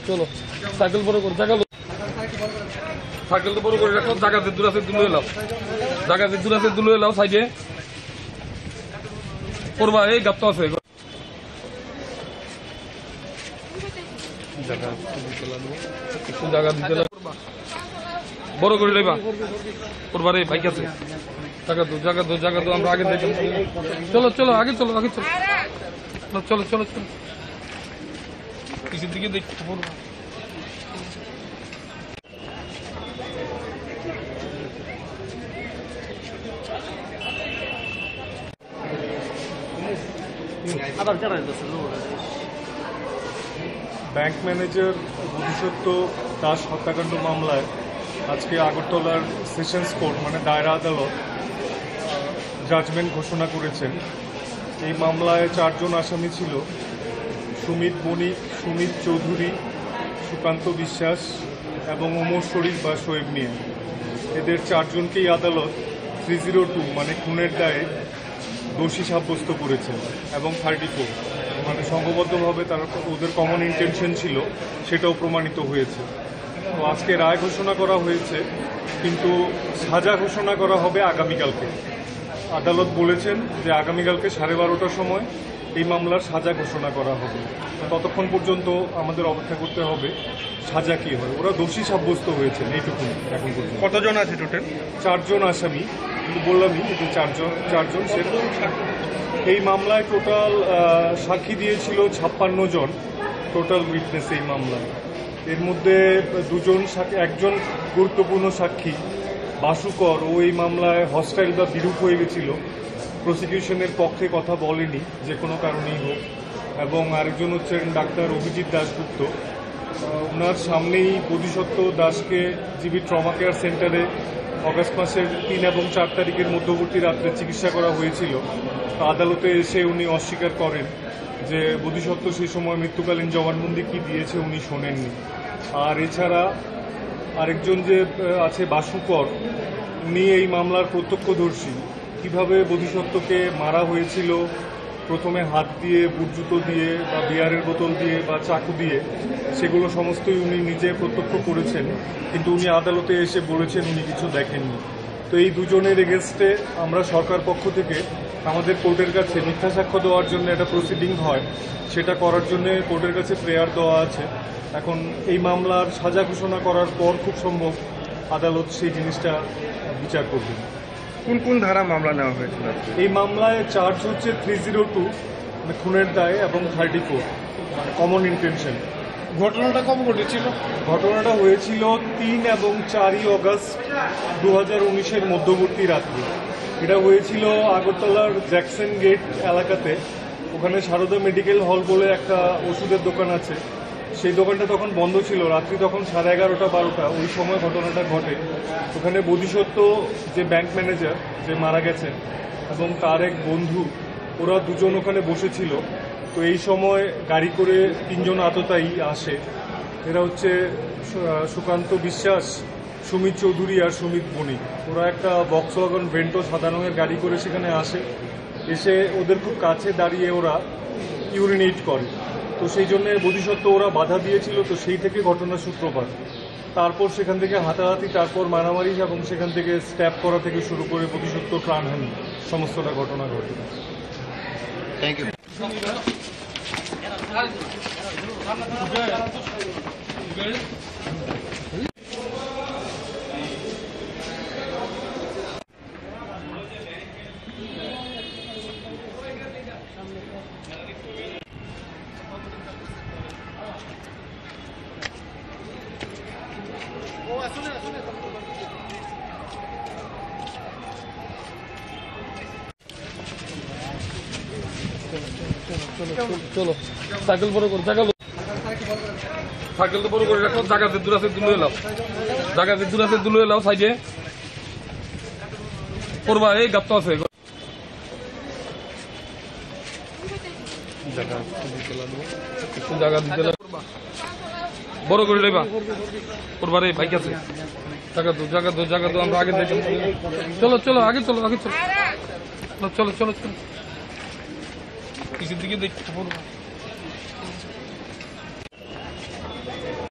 চলো সাইকেল বড় করে জায়গা সাইকেল তো বড় করে রাখো, জায়গা যে দূর আছে দুলো এলাও, জায়গা যে দূর আছে দুলো এলাও, সাইডে করবা এই গাপ্ত আছে জায়গা দিতে বড় করে লইবা করবা রে, বাইক আছে জায়গা তো আমরা আগে দেখি। চলো চলো আগে চলো আগে চলো চলো চলো চলো পিছের দিকে দেখতে পড়বা। ব্যাংক ম্যানেজার বুদ্ধিসত্ত্ব দাস হত্যাকাণ্ড মামলায় আজকে আগরতলার সেশনস কোর্ট মানে দায়রা আদালত জাজমেন্ট ঘোষণা করেছেন। এই মামলায় 4 জন আসামি ছিল: সুমিত বণিক, সুমিত চৌধুরী, সুকান্ত বিশ্বাস এবং ওমর শরীফ বা শোয়েব মিয়া। এদের 4 জনকেই আদালত 302 মানে খুনের দায়ে দোষী সাব্যস্ত করেছেন এবং 34 মানে সংঘবদ্ধভাবে তারা ওদের কমন ইন্টেনশন ছিল সেটাও প্রমাণিত হয়েছে। তো আজকে রায় ঘোষণা করা হয়েছে, কিন্তু সাজা ঘোষণা করা হবে আগামীকালকে। আদালত বলেছেন যে আগামীকালকে 12:30টার সময় এই মামলার সাজা ঘোষণা করা হবে। ততক্ষণ পর্যন্ত আমাদের অপেক্ষা করতে হবে সাজা কি হয়। ওরা দোষী সাব্যস্ত হয়েছেন এইটুকু এখন পর্যন্ত। কতজন আছে টোটাল? 4 জন আসামি, কিন্তু বললামই যে 4 জন এই মামলায় টোটাল সাক্ষী দিয়েছিল 56 জন টোটাল উইটনেস এই মামলায়। এর মধ্যে 2 জন একজন গুরুত্বপূর্ণ সাক্ষী বাসুকর, ও এই মামলায় হস্টাইল বা বিরূপ হয়ে গেছিল, প্রসিকিউশনের পক্ষে কথা বলেনি যে কোনো কারণেই হোক। এবং আরেকজন হচ্ছেন ডাক্তার অভিজিৎ দাশগুপ্ত। ওনার সামনেই বোধিসত্ত্ব দাসকে জিবি ট্রমা কেয়ার সেন্টারে অগাস্ট মাসের 3 এবং 4 তারিখের মধ্যবর্তী রাত্রে চিকিৎসা করা হয়েছিল। আদালতে এসে উনি অস্বীকার করেন যে বোধিসত্ত্ব সেই সময় মৃত্যুকালীন জবানবন্দি কি দিয়েছে উনি শোনেননি। আর এছাড়া আরেকজন যে আছে বাসুকর, উনি এই মামলার প্রত্যক্ষদর্শী। কিভাবে বোধিসত্ত্বকে মারা হয়েছিল, প্রথমে হাত দিয়ে, বুট জুতো দিয়ে বা বিয়ারের বোতল দিয়ে বা চাকু দিয়ে, সেগুলো সমস্তই উনি নিজে প্রত্যক্ষ করেছেন, কিন্তু উনি আদালতে এসে বলেছেন উনি কিছু দেখেননি। তো এই 2 জনের এগেনস্টে আমরা সরকার পক্ষ থেকে আমাদের কোর্টের কাছে মিথ্যা সাক্ষ্য দেওয়ার জন্য একটা প্রসিডিং হয়, সেটা করার জন্য কোর্টের কাছে প্রেয়ার দেওয়া আছে। এখন এই মামলার সাজা ঘোষণা করার পর খুব সম্ভব আদালত সেই জিনিসটা বিচার করবেন। কোন কোন ধারা মামলা নেওয়া হয়েছিল? এই মামলায় চার্জ হচ্ছে 302 মানে খুনের দায় এবং 34 মানে কমন ইন্টেনশন। ঘটনাটা কবে ঘটেছিল? ঘটনাটা হয়েছিল 3 এবং 4 অগস্ট 2019-এর মধ্যবর্তী রাত্রে। এটা হয়েছিল আগরতলার জ্যাকসন গেট এলাকাতে। ওখানে সারদা মেডিকেল হল বলে একটা ওষুধের দোকান আছে, সেই দোকানটা তখন বন্ধ ছিল। রাত্রি তখন 11:30-12টা, ওই সময় ঘটনাটা ঘটে। ওখানে বোধিসত্ত্ব যে ব্যাংক ম্যানেজার যে মারা গেছেন এবং তার এক বন্ধু, ওরা 2 জন ওখানে বসেছিল। তো এই সময় গাড়ি করে 3 জন আততায়ী আসে। এরা হচ্ছে সুকান্ত বিশ্বাস, সুমিত চৌধুরী আর সুমিত বণিক। ওরা একটা ভক্সওয়াগন ভেন্টো সাদা রঙের গাড়ি করে সেখানে আসে। এসে ওদের খুব কাছে দাঁড়িয়ে ওরা ইউরিনেট করে। তো সেই জন্য বোধিসত্ত্ব ওরা বাধা দিয়েছিল, তো সেই থেকে ঘটনার সূত্রপাত। তারপর সেখান থেকে হাতাহাতি, তারপর মারামারি এবং সেখান থেকে স্ট্যাপ করা থেকে শুরু করে বোধিসত্ত্ব প্রাণহানি, সমস্তটা ঘটনা ঘটে। Thank you. চলো সাইকেল বড় করে জায়গা সাইকেল তো বড় করে রাখো, জায়গা যে দূর আছে দুলো এলাও, জায়গা যে দূর আছে দুলো এলাও, সাইডে করবা এই গাপ্ত আছে জায়গা দিতে বড় করে লইবা করবা রে, বাইক আছে জায়গা তো আমরা আগে দেখি। চলো চলো আগে চলো আগে চলো চলো চলো চলো পিছের দিকে দেখতে পড়বা।